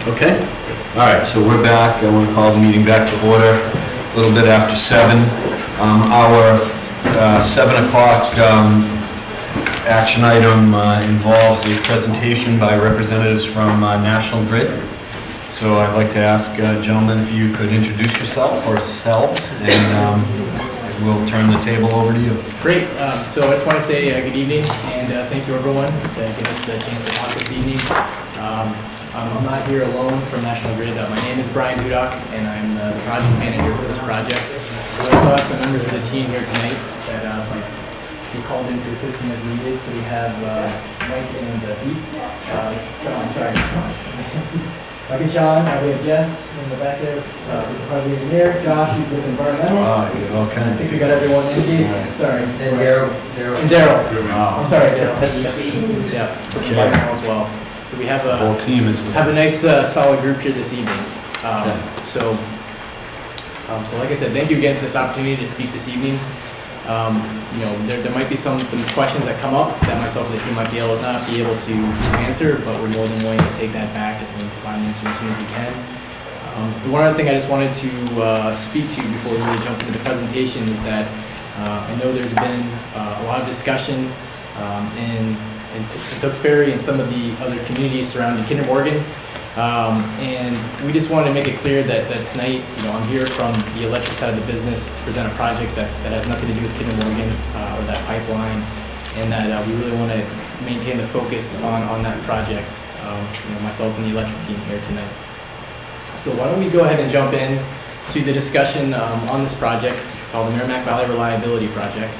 Okay. All right, so we're back. I want to call the meeting back to order a little bit after 7. Our 7 o'clock action item involves a presentation by representatives from National Grid. So I'd like to ask gentlemen if you could introduce yourself or selves, and we'll turn the table over to you. Great. So I just want to say good evening, and thank you everyone to give us the chance to talk this evening. I'm not here alone from National Grid. My name is Brian Dudock, and I'm the project manager for this project. We also have some members of the team here tonight that might be called in to assist me as needed. So we have Mike and Pete. I'm sorry. Mike and Sean. We have Jess in the back there, probably engineer. Josh, who's with environmental. All kinds I think of we got everyone in. Sorry. And Daryl. And Daryl. I'm sorry, Daryl. Yeah, environmental as well. So we have The whole team is. a nice solid group here this evening. So like I said, thank you again for this opportunity to speak this evening. There might be some questions that come up that myself and the team might not be able to answer, but we're more than willing to take that back and provide an answer as soon as we can. The one other thing I just wanted to speak to before we really jump into the presentation is that I know there's been a lot of discussion in Tewksbury and some of the other communities surrounding Kinder Morgan. And we just wanted to make it clear that tonight, I'm here from the electric side of the business to present a project that has nothing to do with Kinder Morgan or that pipeline, and that we really want to maintain the focus on that project, myself and the electric team here tonight. So why don't we go ahead and jump in to the discussion on this project called the Merrimack Valley Reliability Project.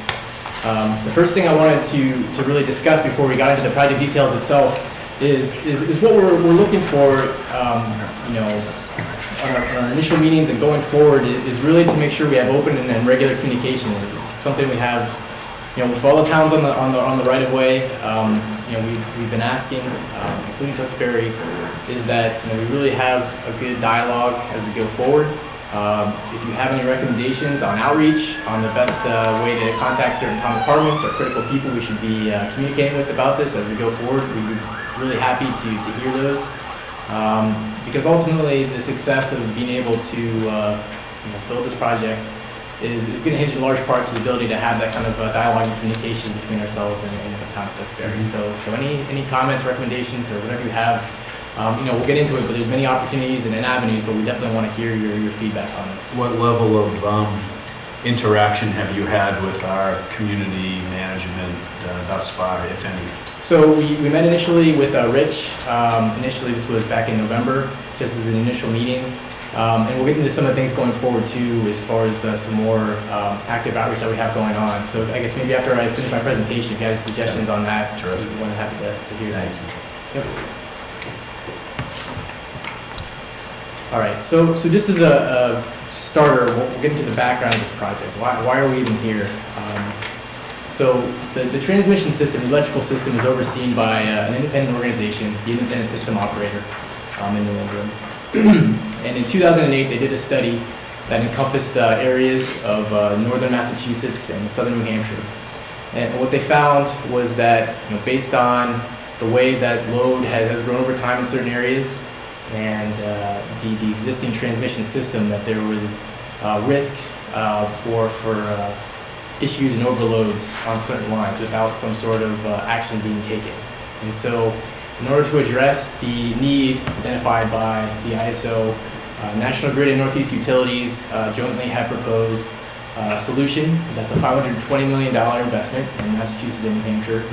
The first thing I wanted to really discuss before we got into the project details itself is what we're looking for, on our initial meetings and going forward is really to make sure we have open and regular communication. It's something we have, with all the towns on the right of way. We've been asking, including Tewksbury, is that we really have a good dialogue as we go forward. If you have any recommendations on outreach, on the best way to contact certain town departments or critical people we should be communicating with about this as we go forward, we'd be really happy to hear those. Because ultimately the success of being able to build this project is going to hinge in large part to the ability to have that kind of dialogue and communication between ourselves and the town of Tewksbury. So any comments, recommendations, or whatever you have, we'll get into it, but there's many opportunities and avenues, but we definitely want to hear your feedback on this. What level of interaction have you had with our community management thus far, if any? So we met initially with Rich. Initially, this was back in November, just as an initial meeting. And we'll get into some of the things going forward too, as far as some more active outreach that we have going on. So I guess maybe after I finish my presentation, if you have suggestions on that, sure. we'd be more than happy to hear that. Yep. All right, so just as a starter, we'll get into the background of this project. Why are we even here? So the transmission system, the electrical system, is overseen by an independent organization, the Independent System Operator in New England. And in 2008, they did a study that encompassed areas of northern Massachusetts and southern New Hampshire. And what they found was that, based on the way that load has grown over time in certain areas, and the existing transmission system, that there was risk for issues and overloads on certain lines without some sort of action being taken. And so in order to address the need identified by the ISO, National Grid and Northeast Utilities jointly have proposed a solution that's a $520 million investment in Massachusetts and New Hampshire.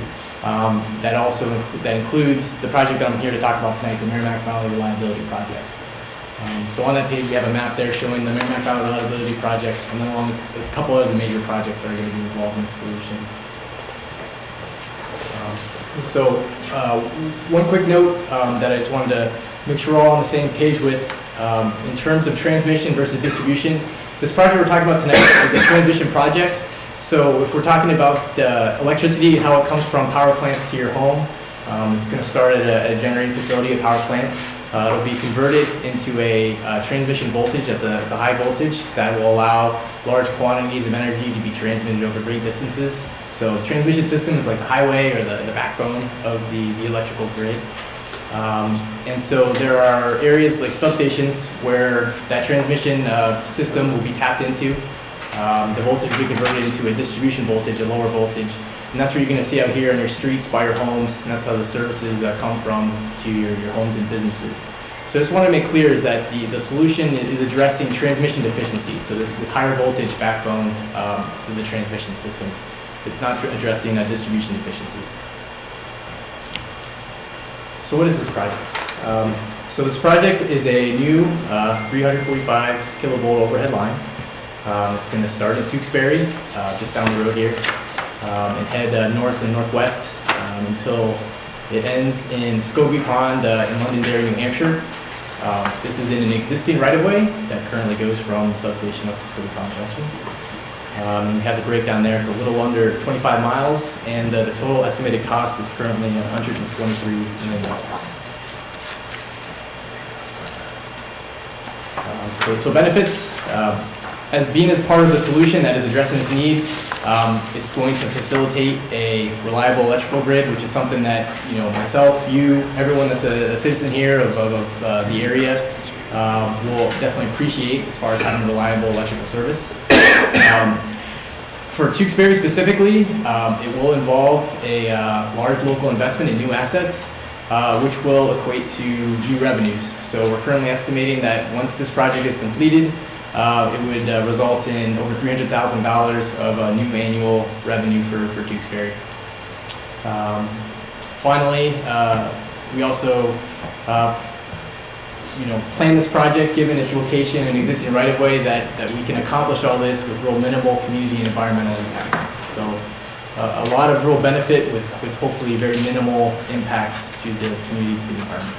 That includes the project that I'm here to talk about tonight, the Merrimack Valley Reliability Project. So on that page, we have a map there showing the Merrimack Valley Reliability Project, and then along with a couple other major projects that are going to be involved in this solution. One quick note that I just wanted to make sure we're all on the same page with, in terms of transmission versus distribution. This project we're talking about tonight is a transmission project. So if we're talking about electricity and how it comes from power plants to your home, it's going to start at a generating facility, a power plant. It'll be converted into a transmission voltage. It's a high voltage that will allow large quantities of energy to be transmitted over great distances. So the transmission system is like the highway or the backbone of the electrical grid. And so there are areas like substations where that transmission system will be tapped into. The voltage will be converted into a distribution voltage, a lower voltage. And that's what you're going to see out here on your streets, by your homes, and that's how the services come from to your homes and businesses. So I just want to make clear is that the solution is addressing transmission deficiencies. So this higher voltage backbone of the transmission system. It's not addressing distribution deficiencies. So what is this project? So this project is a new 345 kilovolt overhead line. It's going to start in Tewksbury, just down the road here, and head north and northwest until it ends in Scobie Pond in Londonderry, New Hampshire. This is in an existing right-of-way that currently goes from the substation up to Scobie Pond Junction. You have the breakdown there. It's a little under 25 miles, and the total estimated cost is currently $123 million. So benefits, as being as part of the solution that is addressing this need, it's going to facilitate a reliable electrical grid, which is something that, you know, myself, you, everyone that's a citizen here of the area will definitely appreciate as far as having reliable electrical service. For Tewksbury specifically, it will involve a large local investment in new assets, which will equate to new revenues. So we're currently estimating that once this project is completed, it would result in over $300,000 of new annual revenue for Tewksbury. Finally, we also plan this project given its location and existing right-of-way that we can accomplish all this with real minimal community and environmental impact. So a lot of real benefit with hopefully very minimal impacts to the community, to the environment.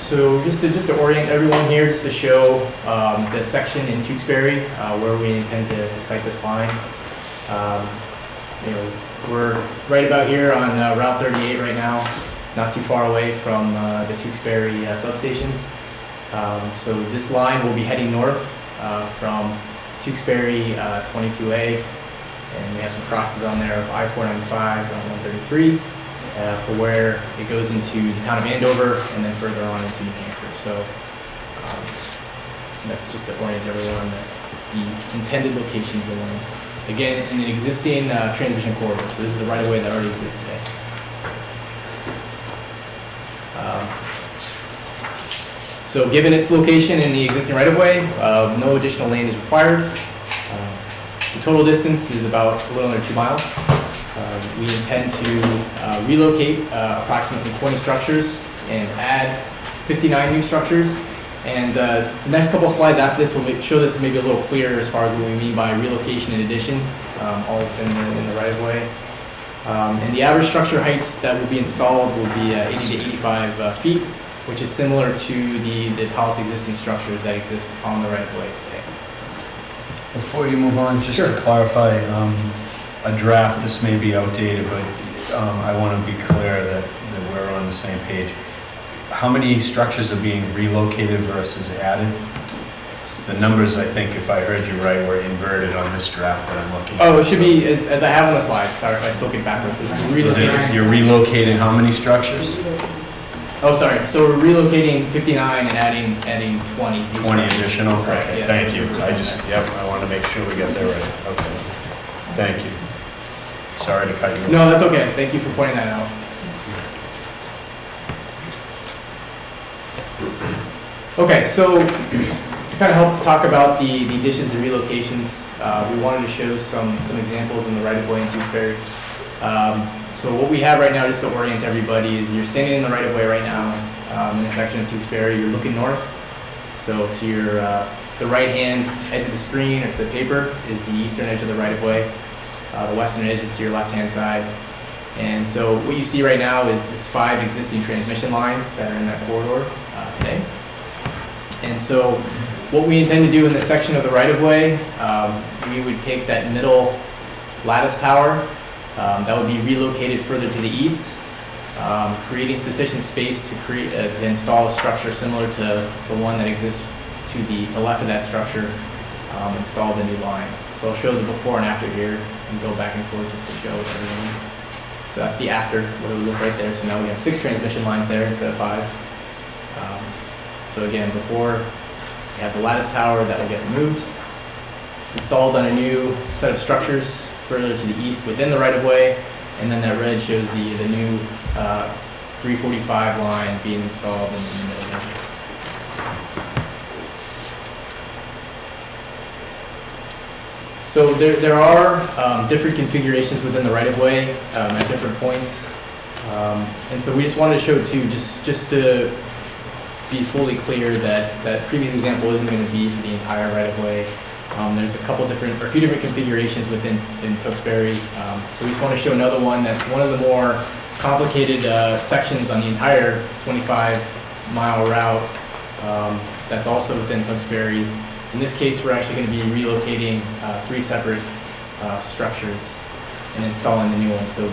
So just to orient everyone here, just to show the section in Tewksbury where we intend to site this line. We're right about here on Route 38 right now, not too far away from the Tewksbury substations. So this line will be heading north from Tewksbury 22A, and we have some crosses on there of I-495 and 133 for where it goes into the town of Andover and then further on into New Hampshire. So that's just to orient everyone that the intended location of the line. Again, in an existing transmission corridor. So this is a right-of-way that already exists today. So given its location in the existing right-of-way, no additional land is required. The total distance is about a little under 2 miles. We intend to relocate approximately 20 structures and add 59 new structures. And the next couple of slides after this will show this maybe a little clearer as far as what we mean by relocation and addition, all within the right-of-way. And the average structure heights that will be installed will be 80 to 85 feet, which is similar to the tallest existing structures that exist on the right-of-way today. Before you move on, just to clarify, a draft, this may be outdated, but I want to be clear that we're on the same page. How many structures are being relocated versus added? The numbers, I think, if I heard you right, were inverted on this draft that I'm looking at. Oh, it should be as I have on the slides. Sorry if I spoke it backwards. You're relocating how many structures? Oh, sorry. So we're relocating 59 and adding 20. 20 additional? Correct, Okay, yes. thank you. I want to make sure we get that right. Okay. Thank you. Sorry to cut you off. No, that's okay. Thank you for pointing that out. Okay, so to kind of help talk about the additions and relocations, we wanted to show some examples in the right-of-way in Tewksbury. So what we have right now, just to orient everybody, is you're standing in the right-of-way right now in the section of Tewksbury. You're looking north. So to your the right-hand edge of the screen or the paper is the eastern edge of the right-of-way. The western edge is to your left-hand side. And so what you see right now is 5 existing transmission lines that are in that corridor today. And so what we intend to do in this section of the right-of-way, we would take that middle lattice tower that would be relocated further to the east, creating sufficient space to install a structure similar to the one that exists to the left of that structure, install the new line. So I'll show the before and after here and go back and forth just to show everyone. So that's the after, what it would look right there. So now we have 6 transmission lines there instead of 5. So again, before we have the lattice tower that will get removed, installed on a new set of structures further to the east within the right-of-way, and then that red shows the new 345 line being installed in the middle there. So there are different configurations within the right-of-way at different points. And so we just wanted to show too, just to be fully clear that that previous example isn't going to be for the entire right-of-way. There's a few different configurations within Tewksbury. So we just want to show another one that's one of the more complicated sections on the entire 25-mile route that's also within Tewksbury. In this case, we're actually going to be relocating 3 separate structures and installing the new one. So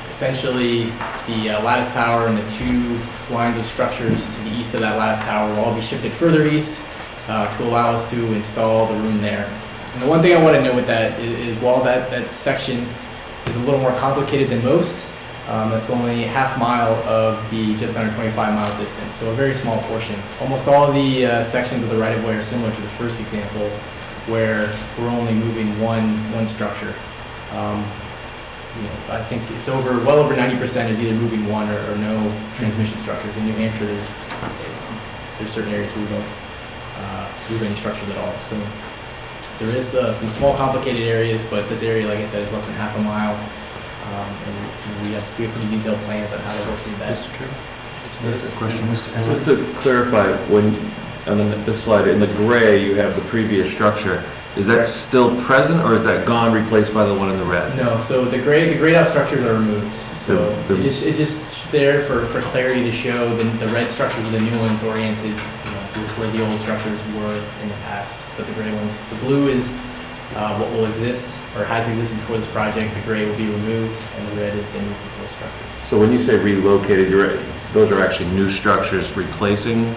essentially, the lattice tower and the 2 lines of structures to the east of that lattice tower will all be shifted further east to allow us to install the room there. And the one thing I want to note with that is while that section is a little more complicated than most, that's only half mile of the just under 25-mile distance, so a very small portion. Almost all the sections of the right-of-way are similar to the first example, where we're only moving one structure. I think it's well over 90% is either moving one or no transmission structures. In New Hampshire, there's certain areas where we don't move any structures at all. So there is some small complicated areas, but this area, like I said, is less than half a mile. And we have pretty detailed plans on how to work through that. Mr. Chair? There's a question. Just to clarify, on this slide, in the gray, you have the previous structure. Is that Correct. still present, or is that gone, replaced by the one in the red? No, so the grayed out structures are removed. So it's just there for clarity to show the red structures are the new ones oriented, to where the old structures were in the past. But the gray ones, the blue is what will exist or has existed before this project. The gray will be removed, and the red is the new proposed structure. So when you say relocated, those are actually new structures replacing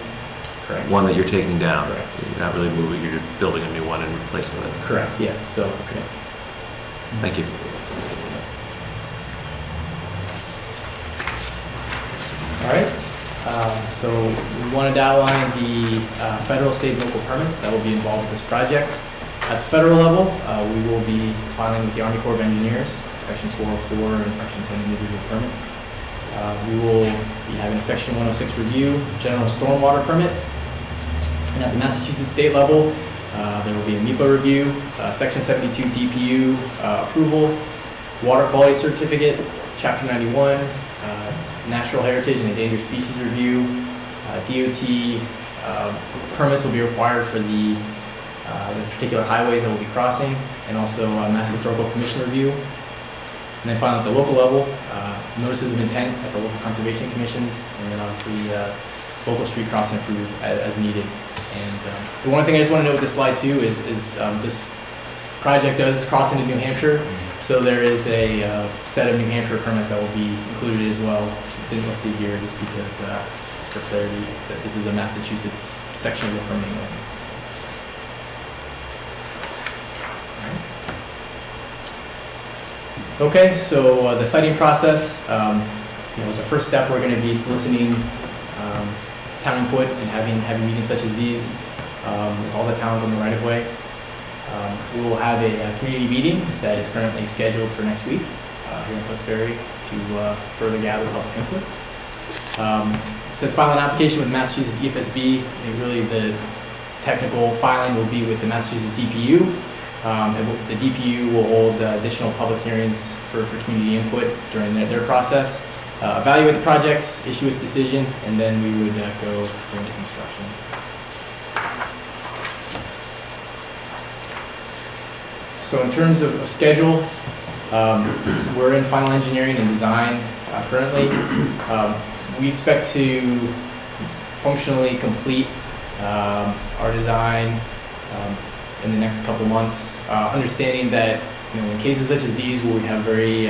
Correct. one that you're taking down. Correct. You're not really moving, you're just building a new one and replacing it. Correct. Yes. So. Okay. Thank you. All right. So we wanted to outline the federal, state, and local permits that will be involved with this project. At the federal level, we will be filing with the Army Corps of Engineers, Section 404 and Section 10 individual permit. We will be having a Section 106 review, general stormwater permit. And at the Massachusetts state level, there will be a MEPA review, Section 72 DPU approval, water quality certificate, Chapter 91, natural heritage and endangered species review, DOT permits will be required for the particular highways that we'll be crossing, and also Mass Historical Commission review. And then finally, at the local level, notices of intent at the local conservation commissions, and then obviously local street crossing approvals as needed. And the one thing I just want to note with this slide too is this project does cross into New Hampshire, so there is a set of New Hampshire permits that will be included as well. Didn't list it here just because, just for clarity, that this is a Massachusetts section of the permitting law. Okay, so the siting process, as a first step, we're going to be soliciting town input and having meetings such as these with all the towns on the right-of-way. We will have a community meeting that is currently scheduled for next week here in Tewksbury to further gather public input. Since filing an application with Massachusetts EFSB, really the technical filing will be with the Massachusetts DPU. And the DPU will hold additional public hearings for community input during their process, evaluate the projects, issue its decision, and then we would go into construction. So in terms of schedule, we're in final engineering and design currently. We expect to functionally complete our design in the next couple months. Understanding that in cases such as these where we have very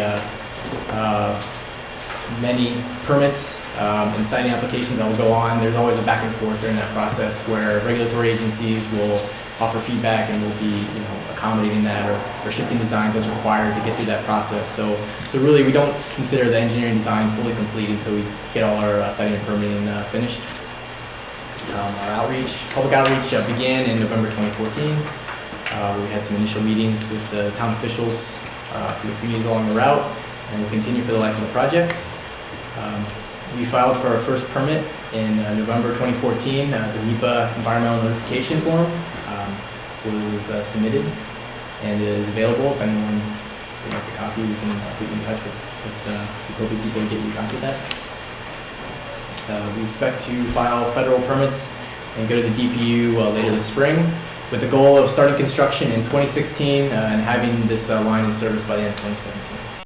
many permits and siting applications that will go on, there's always a back and forth during that process where regulatory agencies will offer feedback, and we'll be, you know, accommodating that or shifting designs as required to get through that process. So really, we don't consider the engineering design fully complete until we get all our siting and permitting finished. Our public outreach began in November 2014. We had some initial meetings with the town officials for the communities along the route, and we'll continue for the life of the project. We filed for our first permit in November 2014. The NEPA environmental notification form was submitted and is available. If anyone would like a copy, we can put you in touch with the appropriate people to get you a copy of that. We expect to file federal permits and go to the DPU later this spring, with the goal of starting construction in 2016 and having this line in service by the end of 2017.